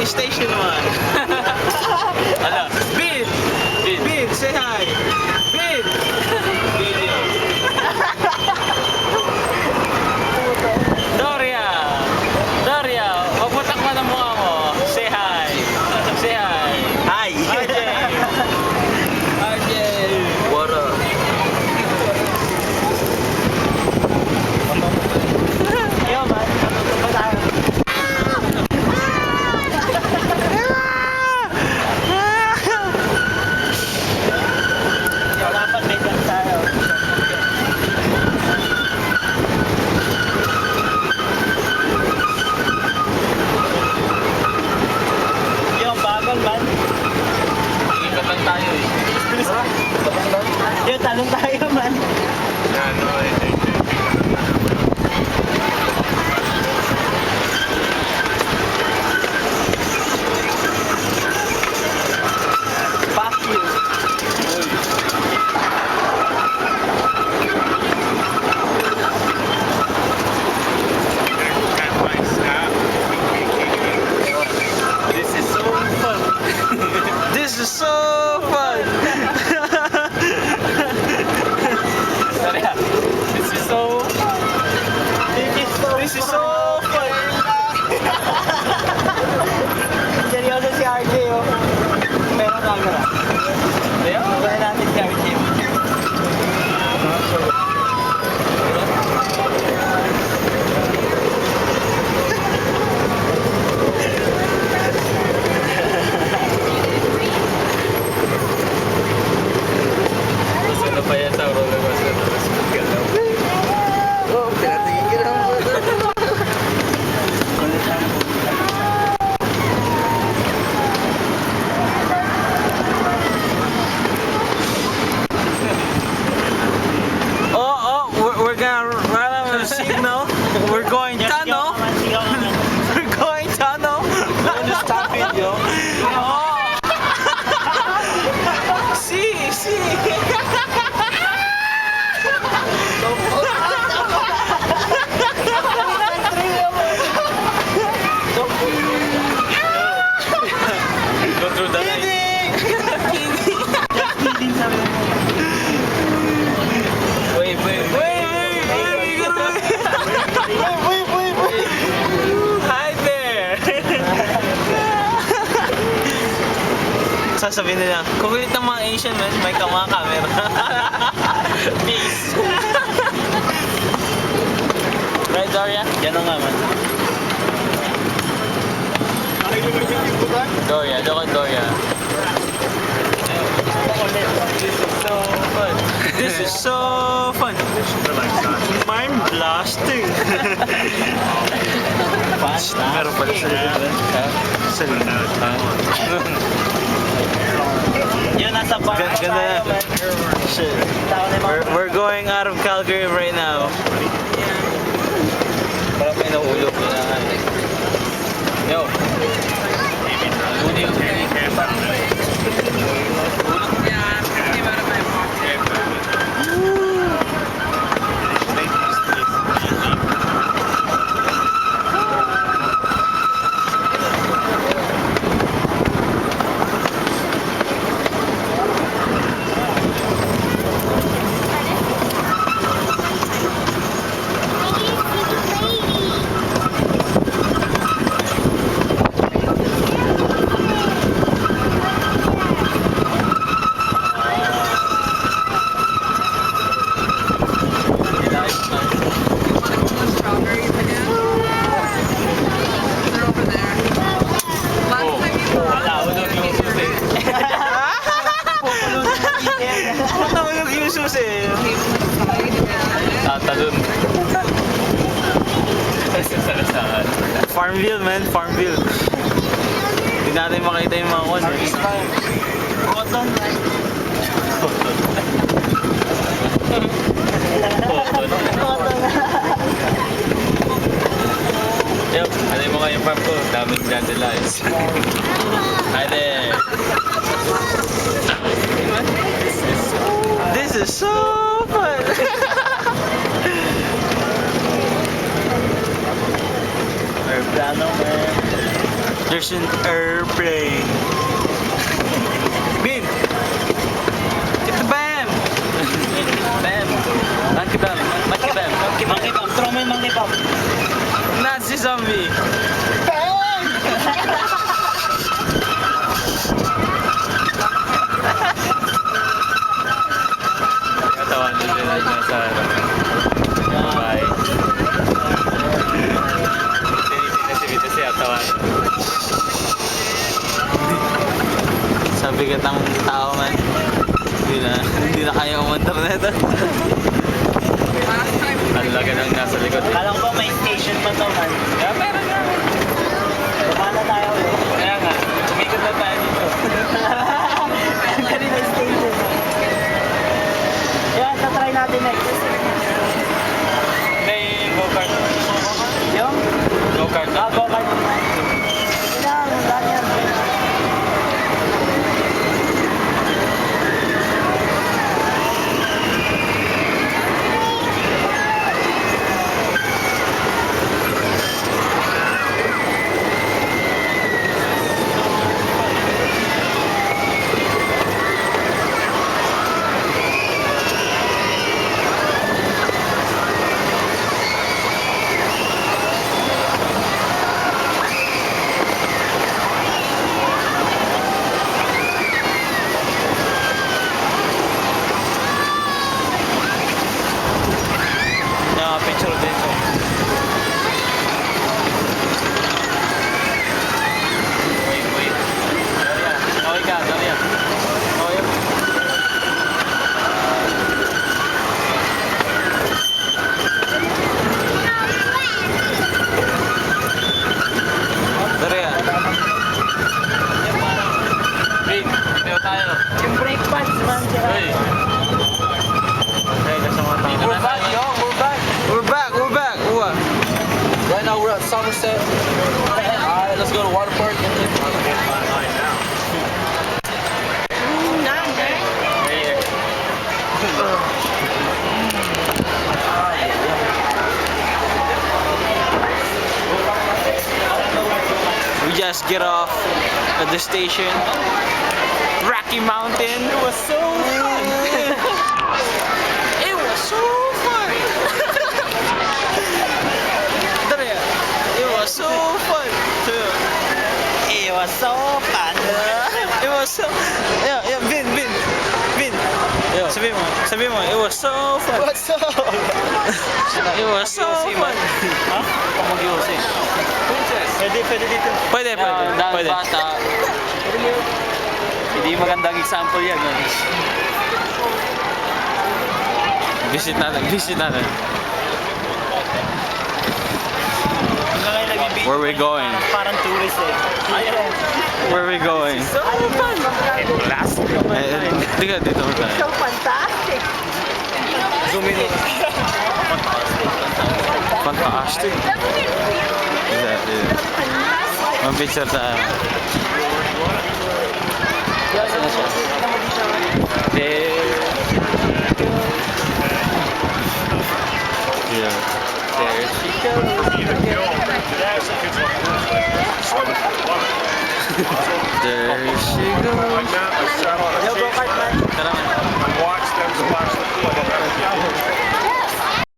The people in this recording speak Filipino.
Station 1. Ala, Bin! Bin, say hi! Bin! Video. Doria, magputak mo ng mukha mo. Say hi! Say hi! Hi! RJ! What up? Yo, man. Ba tayo? Talon tayo, man. Fuck you. This is so fun. This is so fun. This is so fun! Seryoso si RJ, oh. Meron camera. Kaya natin si RJ. Ano pa yan sa roller coaster? Oh, pinatingin ka lang. We're gonna run out of signal. We're going tunnel. We're going tunnel. We're gonna stop video. Oh. See. Go through the line. Wait. Hi there. Sasabihin nila, kukulit ng mga Asian men, may mga camera. Peace. Right, Doria? Yan nga man. Doria. This is so fun. Mind blasting. Meron pala sa yun, nasa bar. Ganda na. Shit. We're going out of Calgary right now. Parang may nahulog na. Yo. Tatalon. Farmville, man. Farmville. Hindi natin makita yung mga one. Cotton. Yo, ano yung mga yung farm ko? Daming dandelions. Hi there. This is so fun. Plano, man. There's an airplane. Bin! Get the bam! Bam! Monkey bam! Monkey bam! Monkey bam! Throw mo yung monkey bam! Nazi zombie! Katawan din sila niya sa bye. Tinitin na si Vito siya, tawan. Sabi ka ng tao man, hindi na kaya umandar na ito. Ang laga nang nasa likod. Kala ko ba may station pa to, man? Yeah, meron nga. Kumana tayo ulit. Kaya nga, umikot na tayo dito. Kanina station. Yan, tatry natin next. May go-kart. Yung? Go-kart. Go-kart. Sige na, wala yan. Picture dito. Wait. Daria. Okay ka, Daria. Okay. Daria. Big, tayo tayo. Yung brake pads, man. Hey. Okay, kasama tayo. We're back, yo. We're back. We're back. What? Right now we're at Somerset. Alright, let's go to water park. We just get off at the station. Rocky Mountain. It was so fun. It was so fun. Daria, it was so fun. It was so fun. It was so. Yeah, Vin. Sabi mo, it was so fun. What's up? It was so fun. Ha? Pamag-iusi. Pwede dito. Pwede. Bata. Hindi magandang example yan. Visit natin. Where we going? Parang tourist eh. Where we going? So fun! Dito tayo. So fantastic! Zoom in. Fantastic. Ang picture tayo. Saan na siya? Yeah. There she goes. There she goes. Yo, go kart man. Tara na. Watch them splash the flood.